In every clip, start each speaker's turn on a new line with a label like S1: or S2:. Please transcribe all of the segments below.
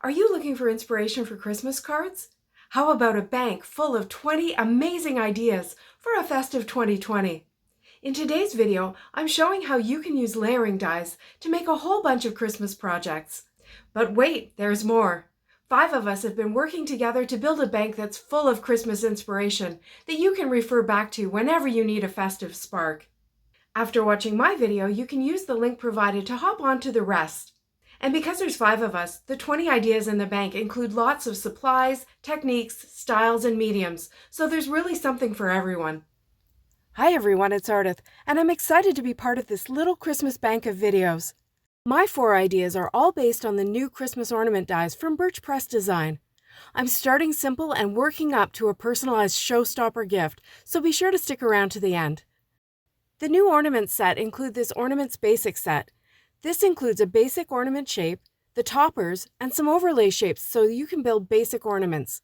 S1: Are you looking for inspiration for Christmas cards? How about a bank full of 20 amazing ideas for a festive 2020? In today's video, I'm showing how you can use layering dies to make a whole bunch of Christmas projects. But wait, there's more. 5 of us have been working together to build a bank that's full of Christmas inspiration that you can refer back to whenever you need a festive spark. After watching my video, you can use the link provided to hop on to the rest. And because there's 5 of us, the 20 ideas in the bank include lots of supplies, techniques, styles, and mediums, so there's really something for everyone. Hi everyone, it's Ardith, and I'm excited to be part of this little Christmas bank of videos. My 4 ideas are all based on the new Christmas ornament dies from Birch Press Design. I'm starting simple and working up to a personalized showstopper gift, so be sure to stick around to the end. The new ornament set include this Ornaments Basic set. This includes a basic ornament shape, the toppers, and some overlay shapes so you can build basic ornaments.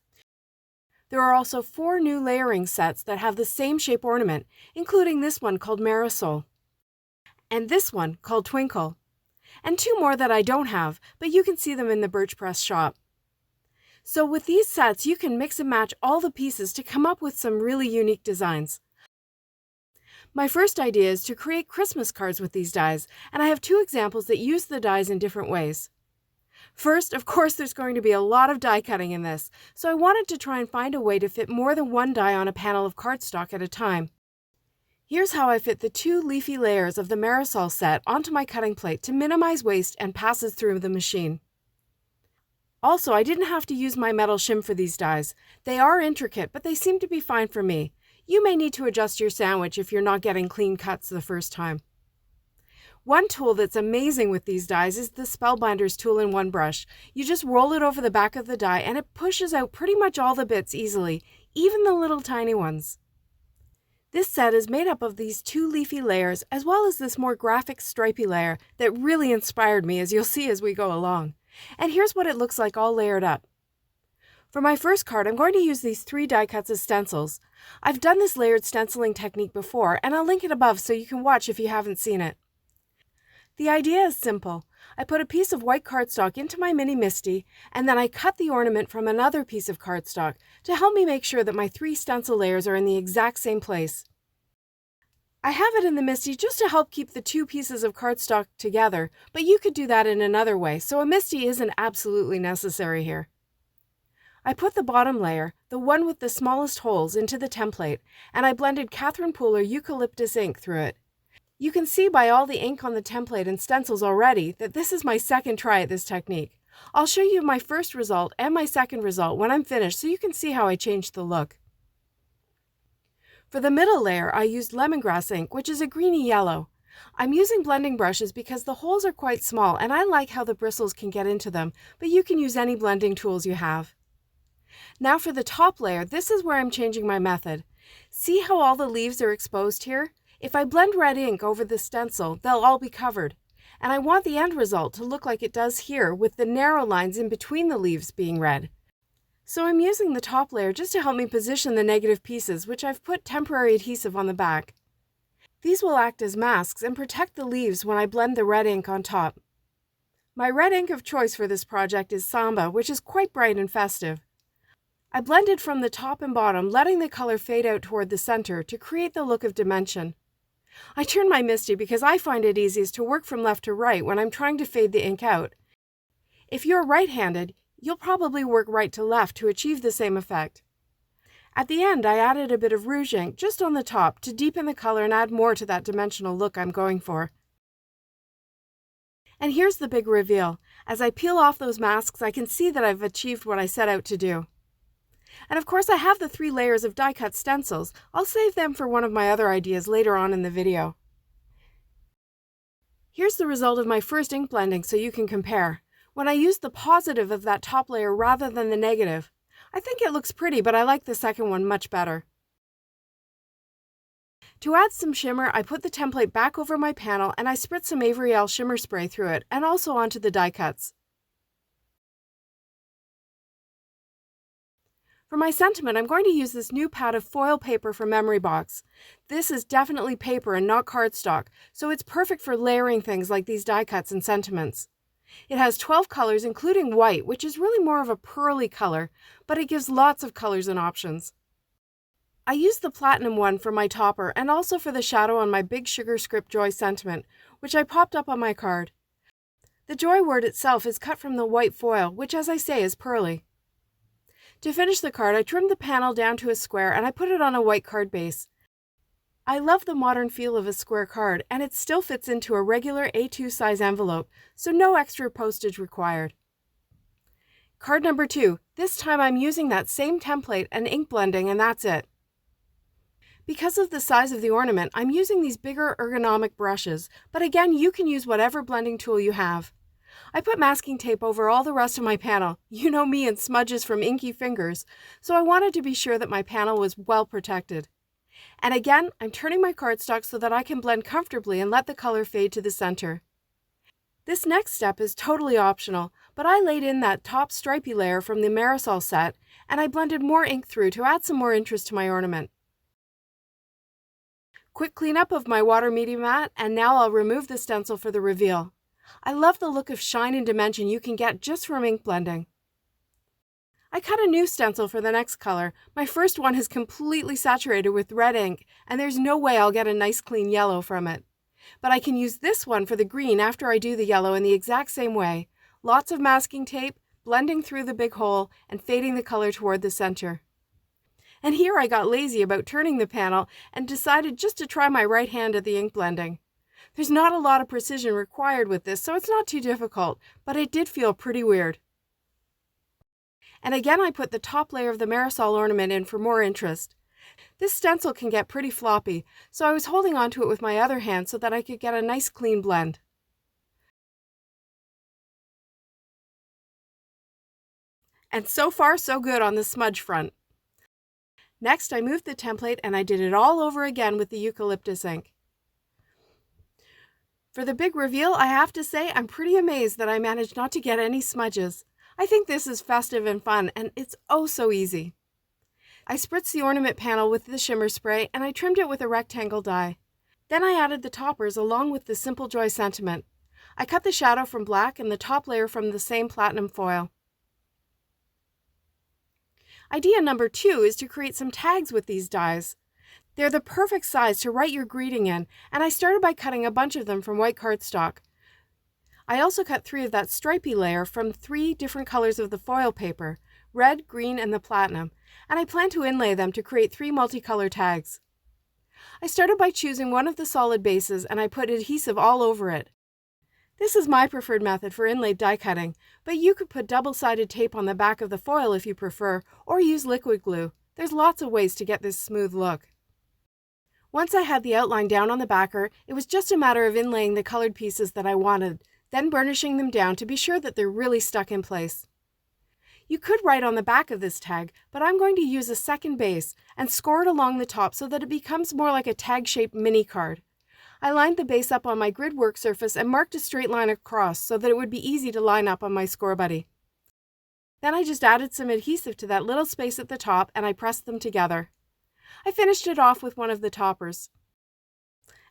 S1: There are also 4 new layering sets that have the same shape ornament, including this one called Marisol, and this one called Twinkle, and 2 more that I don't have, but you can see them in the Birch Press shop. So with these sets, you can mix and match all the pieces to come up with some really unique designs. My first idea is to create Christmas cards with these dies, and I have 2 examples that use the dies in different ways. First, of course, there's going to be a lot of die cutting in this, so I wanted to try and find a way to fit more than one die on a panel of cardstock at a time. Here's how I fit the 2 leafy layers of the Marisol set onto my cutting plate to minimize waste and passes through the machine. Also, I didn't have to use my metal shim for these dies. They are intricate, but they seem to be fine for me. You may need to adjust your sandwich if you're not getting clean cuts the first time. One tool that's amazing with these dies is the Spellbinder's tool-in-one brush. You just roll it over the back of the die and it pushes out pretty much all the bits easily, even the little tiny ones. This set is made up of these 2 leafy layers as well as this more graphic stripy layer that really inspired me, as you'll see as we go along. And here's what it looks like all layered up. For my first card, I'm going to use these 3 die cuts as stencils. I've done this layered stenciling technique before, and I'll link it above so you can watch if you haven't seen it. The idea is simple. I put a piece of white cardstock into my mini MISTI, and then I cut the ornament from another piece of cardstock to help me make sure that my 3 stencil layers are in the exact same place. I have it in the MISTI just to help keep the 2 pieces of cardstock together, but you could do that in another way, so a MISTI isn't absolutely necessary here. I put the bottom layer, the one with the smallest holes, into the template, and I blended Catherine Pooler Eucalyptus ink through it. You can see by all the ink on the template and stencils already that this is my second try at this technique. I'll show you my first result and my second result when I'm finished so you can see how I changed the look. For the middle layer, I used Lemongrass ink, which is a greeny yellow. I'm using blending brushes because the holes are quite small and I like how the bristles can get into them, but you can use any blending tools you have. Now for the top layer, this is where I'm changing my method. See how all the leaves are exposed here? If I blend red ink over the stencil, they'll all be covered. And I want the end result to look like it does here, with the narrow lines in between the leaves being red. So I'm using the top layer just to help me position the negative pieces, which I've put temporary adhesive on the back. These will act as masks and protect the leaves when I blend the red ink on top. My red ink of choice for this project is Samba, which is quite bright and festive. I blended from the top and bottom, letting the color fade out toward the center to create the look of dimension. I turn my MISTI because I find it easiest to work from left to right when I'm trying to fade the ink out. If you're right-handed, you'll probably work right to left to achieve the same effect. At the end, I added a bit of Rouge ink just on the top to deepen the color and add more to that dimensional look I'm going for. And here's the big reveal. As I peel off those masks, I can see that I've achieved what I set out to do. And of course, I have the 3 layers of die-cut stencils. I'll save them for one of my other ideas later on in the video. Here's the result of my first ink blending so you can compare. When I used the positive of that top layer rather than the negative, I think it looks pretty, but I like the second one much better. To add some shimmer, I put the template back over my panel and I spritz some Avery Elle shimmer spray through it and also onto the die cuts. For my sentiment, I'm going to use this new pad of foil paper from Memory Box. This is definitely paper and not cardstock, so it's perfect for layering things like these die cuts and sentiments. It has 12 colors including white, which is really more of a pearly color, but it gives lots of colors and options. I used the platinum one for my topper and also for the shadow on my big sugar script Joy sentiment, which I popped up on my card. The Joy word itself is cut from the white foil, which as I say is pearly. To finish the card, I trimmed the panel down to a square and I put it on a white card base. I love the modern feel of a square card, and it still fits into a regular A2 size envelope, so no extra postage required. Card number 2. This time I'm using that same template and ink blending, and that's it. Because of the size of the ornament, I'm using these bigger ergonomic brushes, but again, you can use whatever blending tool you have. I put masking tape over all the rest of my panel. You know me and smudges from inky fingers, so I wanted to be sure that my panel was well protected. And again, I'm turning my cardstock so that I can blend comfortably and let the color fade to the center. This next step is totally optional, but I laid in that top stripy layer from the Marisol set, and I blended more ink through to add some more interest to my ornament. Quick cleanup of my water media mat, and now I'll remove the stencil for the reveal. I love the look of shine and dimension you can get just from ink blending. I cut a new stencil for the next color. My first one is completely saturated with red ink, and there's no way I'll get a nice clean yellow from it. But I can use this one for the green after I do the yellow in the exact same way. Lots of masking tape, blending through the big hole, and fading the color toward the center. And here I got lazy about turning the panel and decided just to try my right hand at the ink blending. There's not a lot of precision required with this, so it's not too difficult, but it did feel pretty weird. And again, I put the top layer of the Marisol ornament in for more interest. This stencil can get pretty floppy, so I was holding onto it with my other hand so that I could get a nice clean blend. And so far, so good on the smudge front. Next, I moved the template and I did it all over again with the Eucalyptus ink. For the big reveal, I have to say I'm pretty amazed that I managed not to get any smudges. I think this is festive and fun, and it's oh so easy. I spritzed the ornament panel with the shimmer spray, and I trimmed it with a rectangle die. Then I added the toppers along with the simple Joy sentiment. I cut the shadow from black and the top layer from the same platinum foil. Idea number 2 is to create some tags with these dies. They're the perfect size to write your greeting in, and I started by cutting a bunch of them from white cardstock. I also cut 3 of that stripy layer from 3 different colors of the foil paper, red, green, and the platinum, and I plan to inlay them to create 3 multicolor tags. I started by choosing one of the solid bases and I put adhesive all over it. This is my preferred method for inlaid die cutting, but you could put double-sided tape on the back of the foil if you prefer, or use liquid glue. There's lots of ways to get this smooth look. Once I had the outline down on the backer, it was just a matter of inlaying the colored pieces that I wanted, then burnishing them down to be sure that they're really stuck in place. You could write on the back of this tag, but I'm going to use a second base and score it along the top so that it becomes more like a tag-shaped mini card. I lined the base up on my grid work surface and marked a straight line across so that it would be easy to line up on my score buddy. Then I just added some adhesive to that little space at the top and I pressed them together. I finished it off with one of the toppers.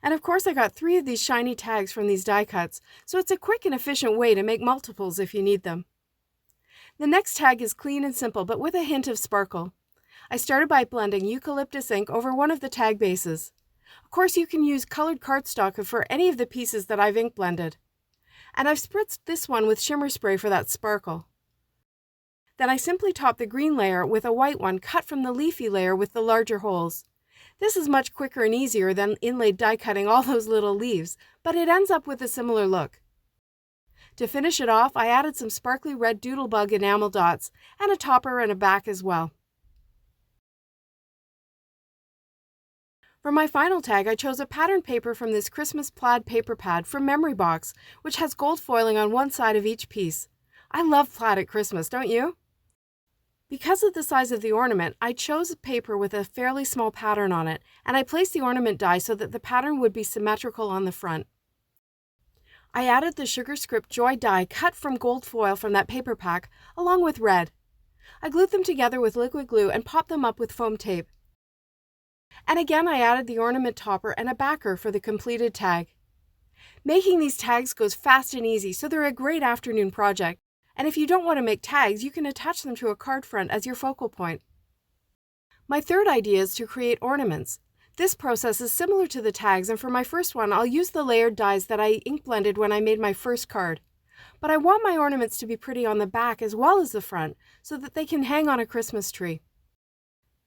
S1: And of course I got 3 of these shiny tags from these die cuts, so it's a quick and efficient way to make multiples if you need them. The next tag is clean and simple, but with a hint of sparkle. I started by blending eucalyptus ink over one of the tag bases. Of course you can use colored cardstock for any of the pieces that I've ink blended. And I've spritzed this one with shimmer spray for that sparkle. Then I simply top the green layer with a white one cut from the leafy layer with the larger holes. This is much quicker and easier than inlaid die cutting all those little leaves, but it ends up with a similar look. To finish it off, I added some sparkly red doodlebug enamel dots and a topper and a back as well. For my final tag, I chose a pattern paper from this Christmas plaid paper pad from Memory Box, which has gold foiling on one side of each piece. I love plaid at Christmas, don't you? Because of the size of the ornament, I chose a paper with a fairly small pattern on it, and I placed the ornament die so that the pattern would be symmetrical on the front. I added the sugar script Joy die cut from gold foil from that paper pack, along with red. I glued them together with liquid glue and popped them up with foam tape. And again I added the ornament topper and a backer for the completed tag. Making these tags goes fast and easy, so they're a great afternoon project. And if you don't want to make tags, you can attach them to a card front as your focal point. My third idea is to create ornaments. This process is similar to the tags, and for my first one, I'll use the layered dies that I ink blended when I made my first card. But I want my ornaments to be pretty on the back as well as the front, so that they can hang on a Christmas tree.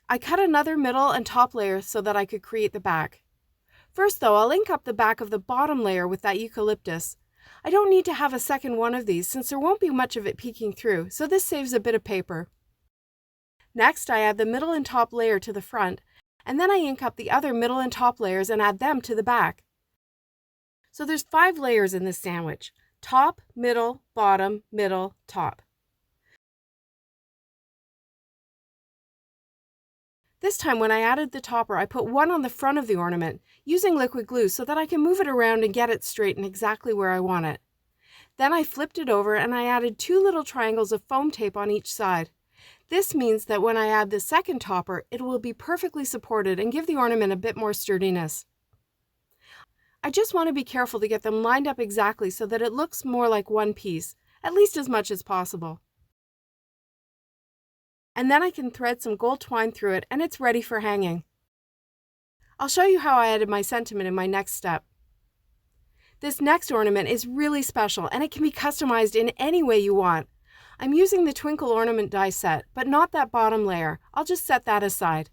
S1: I cut another middle and top layer so that I could create the back. First though, I'll ink up the back of the bottom layer with that eucalyptus. I don't need to have a second one of these since there won't be much of it peeking through, so this saves a bit of paper. Next, I add the middle and top layer to the front, and then I ink up the other middle and top layers and add them to the back. So there's 5 layers in this sandwich: top, middle, bottom, middle, top. This time when I added the topper, I put one on the front of the ornament, using liquid glue so that I can move it around and get it straight and exactly where I want it. Then I flipped it over and I added 2 little triangles of foam tape on each side. This means that when I add the second topper, it will be perfectly supported and give the ornament a bit more sturdiness. I just want to be careful to get them lined up exactly so that it looks more like one piece, at least as much as possible. And then I can thread some gold twine through it and it's ready for hanging. I'll show you how I added my sentiment in my next step. This next ornament is really special and it can be customized in any way you want. I'm using the twinkle ornament die set, but not that bottom layer. I'll just set that aside.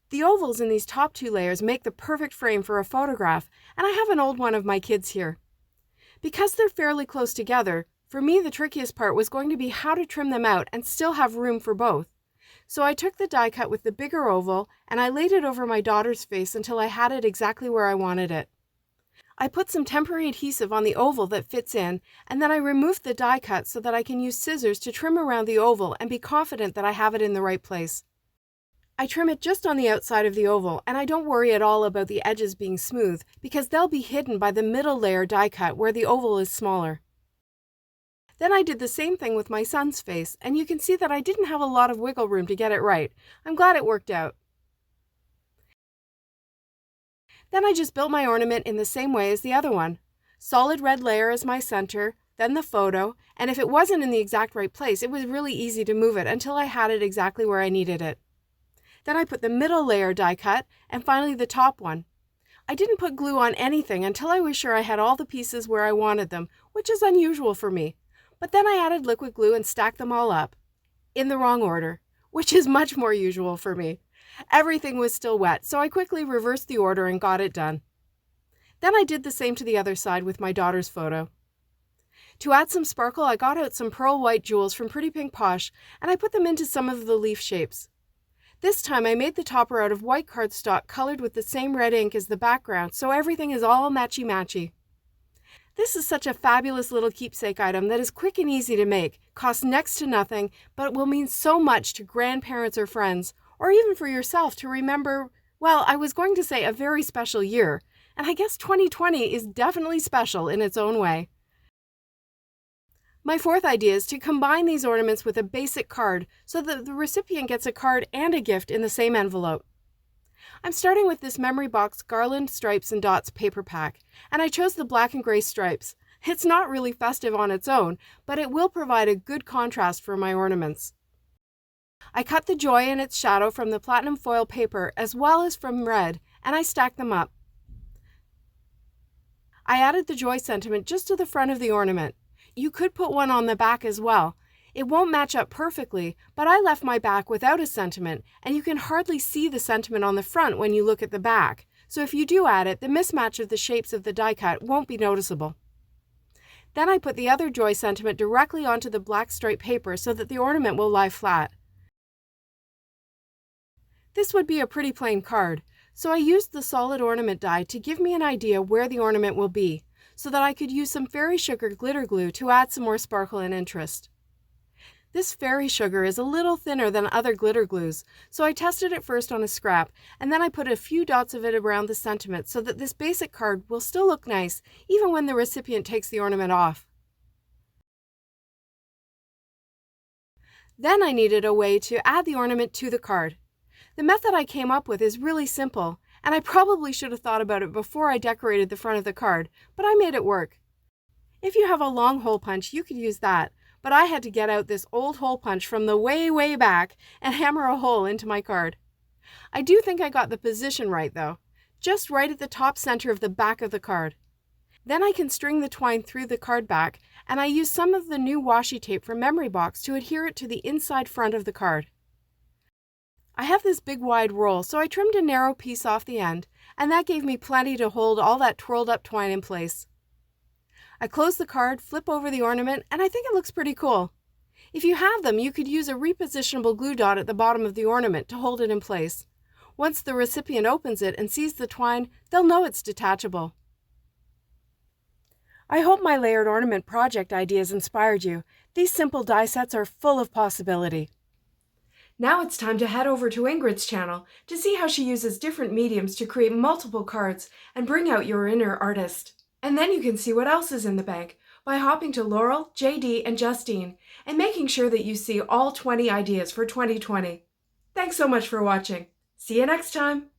S1: The ovals in these top 2 layers make the perfect frame for a photograph, and I have an old one of my kids here. Because they're fairly close together, for me the trickiest part was going to be how to trim them out and still have room for both. So I took the die cut with the bigger oval and I laid it over my daughter's face until I had it exactly where I wanted it. I put some temporary adhesive on the oval that fits in, and then I removed the die cut so that I can use scissors to trim around the oval and be confident that I have it in the right place. I trim it just on the outside of the oval, and I don't worry at all about the edges being smooth because they'll be hidden by the middle layer die cut where the oval is smaller. Then I did the same thing with my son's face, and you can see that I didn't have a lot of wiggle room to get it right. I'm glad it worked out. Then I just built my ornament in the same way as the other one. Solid red layer as my center, then the photo, and if it wasn't in the exact right place, it was really easy to move it until I had it exactly where I needed it. Then I put the middle layer die cut, and finally the top one. I didn't put glue on anything until I was sure I had all the pieces where I wanted them, which is unusual for me. But then I added liquid glue and stacked them all up, in the wrong order, which is much more usual for me. Everything was still wet, so I quickly reversed the order and got it done. Then I did the same to the other side with my daughter's photo. To add some sparkle, I got out some pearl white jewels from Pretty Pink Posh, and I put them into some of the leaf shapes. This time I made the topper out of white cardstock colored with the same red ink as the background, so everything is all matchy-matchy. This is such a fabulous little keepsake item that is quick and easy to make, costs next to nothing, but will mean so much to grandparents or friends, or even for yourself to remember, well, I was going to say a very special year, and I guess 2020 is definitely special in its own way. My fourth idea is to combine these ornaments with a basic card so that the recipient gets a card and a gift in the same envelope. I'm starting with this Memory Box Garland Stripes and Dots paper pack, and I chose the black and gray stripes. It's not really festive on its own, but it will provide a good contrast for my ornaments. I cut the joy and its shadow from the platinum foil paper as well as from red, and I stacked them up. I added the joy sentiment just to the front of the ornament. You could put one on the back as well. It won't match up perfectly, but I left my back without a sentiment, and you can hardly see the sentiment on the front when you look at the back. So if you do add it, the mismatch of the shapes of the die cut won't be noticeable. Then I put the other joy sentiment directly onto the black stripe paper so that the ornament will lie flat. This would be a pretty plain card, so I used the solid ornament die to give me an idea where the ornament will be, so that I could use some fairy sugar glitter glue to add some more sparkle and interest. This fairy sugar is a little thinner than other glitter glues, so I tested it first on a scrap, and then I put a few dots of it around the sentiment so that this basic card will still look nice even when the recipient takes the ornament off. Then I needed a way to add the ornament to the card. The method I came up with is really simple, and I probably should have thought about it before I decorated the front of the card, but I made it work. If you have a long hole punch, you could use that, but I had to get out this old hole punch from the way back and hammer a hole into my card. I do think I got the position right though, just right at the top center of the back of the card. Then I can string the twine through the card back, and I use some of the new washi tape from Memory Box to adhere it to the inside front of the card. I have this big wide roll, so I trimmed a narrow piece off the end, and that gave me plenty to hold all that twirled up twine in place. I close the card, flip over the ornament, and I think it looks pretty cool. If you have them, you could use a repositionable glue dot at the bottom of the ornament to hold it in place. Once the recipient opens it and sees the twine, they'll know it's detachable. I hope my layered ornament project ideas inspired you. These simple die sets are full of possibility. Now it's time to head over to Ingrid's channel to see how she uses different mediums to create multiple cards and bring out your inner artist. And then you can see what else is in the bank by hopping to Laurel, JD, and Justine and making sure that you see all 20 ideas for 2020. Thanks so much for watching. See you next time.